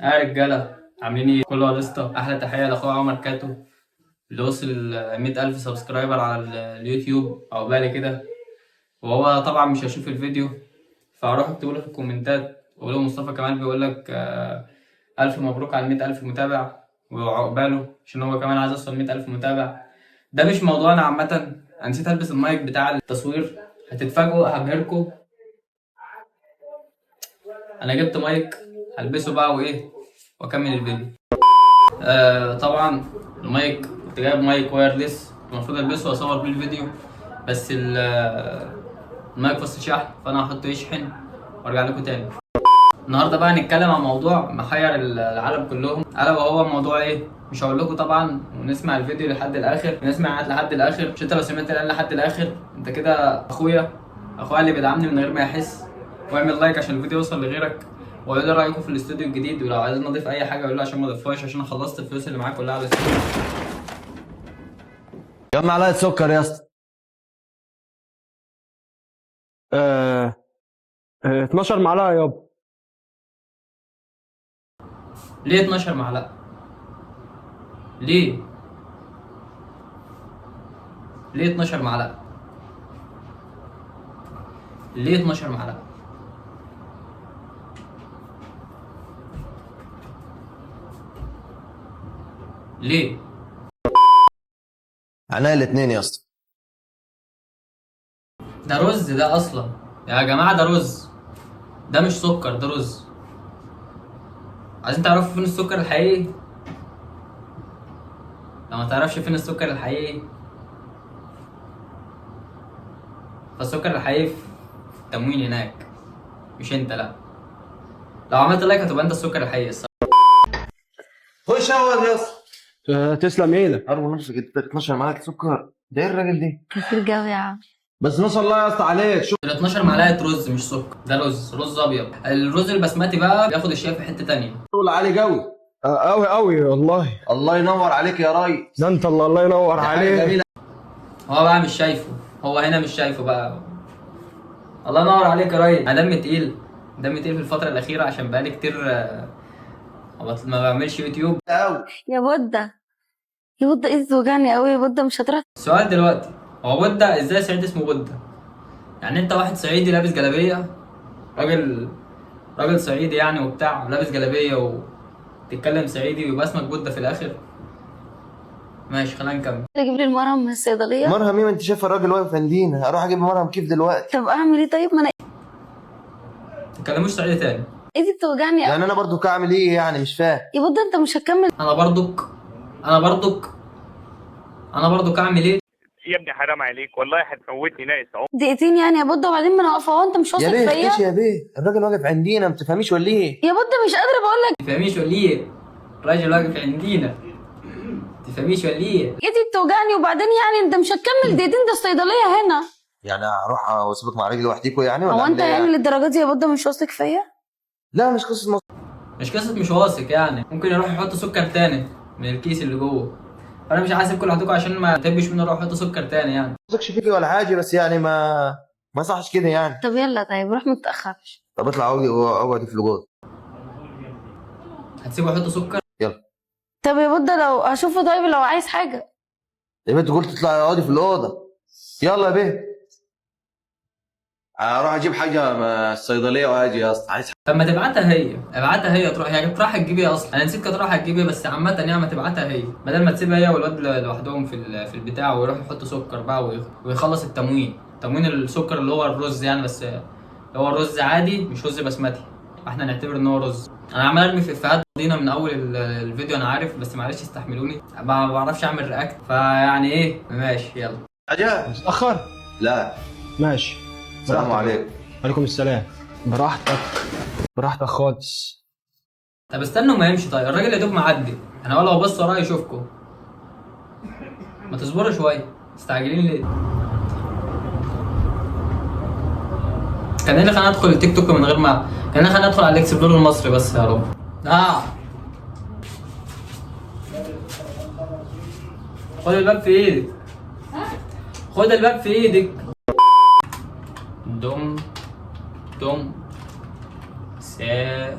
يا رجالة عاملين ايه؟ كله قشطة. أحلى تحية لأخويا عمر كاتو اللي وصل 100,000 سبسكرايبر على اليوتيوب أو بالي كده. وهو طبعا مش هيشوف الفيديو، فهروح اكتبوله في الكومنتات وأقوله مصطفى كمال بيقولك ألف مبروك على 100,000 متابع وعقباله، عشان هو كمان عايز يوصل 100,000 متابع. ده مش موضوعنا عامة. أنا نسيت ألبس المايك بتاع التصوير، هتتفاجئوا هبهركوا. أنا جبت مايك هلبسه بقى وإيه وأكمل الفيديو. طبعا المايك كنت جايب مايك وايرلس المفروض البسه واصور بيه الفيديو، بس المايك فصل شحن، فانا هحطه يشحن وارجع لكم تاني. النهارده بقى هنتكلم عن موضوع محير العالم كلهم، الا وهو موضوع ايه. مش هقول لكم طبعا، ونسمع الفيديو لحد الاخر، نسمع لحد الاخر، عشان انت لو سمعت الان لحد الاخر انت كده اخويا اللي بيدعمني من غير ما يحس. واعمل لايك عشان الفيديو يوصل لغيرك، وقولوا لي رايكم في الاستوديو الجديد، ولو عايزين نضيف اي حاجه قولوا لي عشان ما اضيفهاش، عشان انا خلصت الفلوس اللي معايا كلها على الاستوديو. كم معلقة سكر يا اسطى؟ 12 معلقة يابا. ليه 12 معلقه؟ ليه 12 معلقه؟ ليه 12 معلقه؟ ليه؟ عناية الاتنين يا اسطى. ده رز ده اصلا يا جماعه، ده رز، ده مش سكر، ده رز. عايزين تعرفوا فين السكر الحقيقي؟ لو ما تعرفش فين السكر الحقيقي، فالسكر الحقيقي في التموين هناك، مش انت. لا، لو عملت لايك هتبقى انت السكر الحقيقي الصراحه. خش اول يا اسطى. تسلم ايدك. ارمي نفسك انت 12 معلقة سكر، ده ايه الراجل دي؟ كتير قوي يا عم. بس ما شاء الله يا اسطى عليك. شوف ال 12 معلقه رز مش سكر، ده رز ابيض. الرز البسمتي بقى بياخد الشاي في حته تانية. شغل عالي قوي. قوي قوي والله. الله ينور عليك يا ريس. ده انت الله ينور دي حاجة عليك. جميلة. هو بقى مش شايفه، هو هنا مش شايفه بقى. الله ينور عليك يا ريس. انا دمي تقيل، دمي تقيل في الفتره الاخيره عشان بقالي كتير ما بعملش يوتيوب. قوي. يا بودة، يا بودة ايدي توجعني قوي يا بودة، مش هتروح. السؤال دلوقتي، هو بودة ازاي صعيدي اسمه بودة؟ يعني انت واحد صعيدي لابس جلابيه، راجل صعيدي يعني وبتاع، لابس جلابيه وتتكلم صعيدي ويبقى اسمك بودة في الاخر؟ ماشي خلينا نكمل. اجيب لي المرهم من الصيدلية. مرهم ايه؟ ما انت شايف الراجل واقف عندنا، اروح اجيب مرهم كيف دلوقتي؟ طب اعمل ايه؟ طيب ما انا تتكلموش صعيدي تاني. ايدي بتوجعني قوي. يعني انا برضو كعمل ايه يعني؟ مش فاهم. يا بودة انت مش هتكمل. انا برضك اعمل ايه؟ يا ابني حرام عليك والله هتموتني ناقص اهو. دقيقتين يعني يا بودة، وبعدين ما انا واقفه اهو، انت مش يا واثق بيه فيا؟ ايش يا بيه؟ الراجل واقف عندنا، ما تفهميش ولا ايه؟ يا بودة مش قادرة بقول لك. تفهميش ولا ايه؟ راجل واقف عندنا، تفهميش ولا ايه؟ ايدي بتوجعني، وبعدين يعني انت مش هتكمل دقيقتين، ده الصيدلية هنا. يعني اروح واسيبك مع رجلي لوحديكوا يعني ولا هو أعمل انت إيه يعني للدرجة دي يا بودة مش واثق فيا؟ لا مش قصه مش قصة مش واثق، يعني ممكن يروح يحط سكر تاني من الكيس اللي جوه، فانا مش عايز اسيبكم لوحدكم عشان ما تبش مني اروح احط سكر تاني يعني. قصدكش فيكي ولا حاجه، بس يعني ما صحش كده يعني. طب يلا، طيب روح متأخرش. طب اطلع اقعد في الجوز. هتسيبه يحط سكر؟ يلا طب يا بودة لو هشوفه، طيب لو عايز حاجة. يا بنت قلت تطلعي اقعدي في الاوضه. يلا يا بيه. اروح اجيب حاجه من الصيدليه واجي يا اسطى. عايز طب ما تبعتها هي، ابعتها هي تروح، هي كانت رايحه تجيبها اصلا، انا نسيت كانت رايحه تجيبها، بس عامه يعني ما تبعتها هي بدل ما تسيبها هي والواد لوحدهم في البتاع، ويروح يحطوا سكر بقى ويخلص تموين السكر اللي هو الرز يعني، بس اللي هو الرز عادي مش رز بسمتي، احنا نعتبر ان هو رز. انا عمال ارمي في افيهات دينا من اول الفيديو انا عارف، بس معلش استحملوني، ما بعرفش اعمل رياكت، فيعني ايه ماشي يلا. حاجه؟ متأخر؟ لا. ماشي. السلام عليكم. وعليكم السلام. براحتك، براحتك خالص. طب استنوا ما يمشي، طيب الراجل يا دوب معدي، انا ولا ببص ورايا يشوفكم، ما تصبروا شويه، مستعجلين ليه؟ كان ايه اللي خلاني ادخل التيك توك من غير ما كان ايه اللي خلاني ادخل على الاكسبلور المصري بس يا رب. خد الباب في ايدك، خد الباب في ايدك. دم سا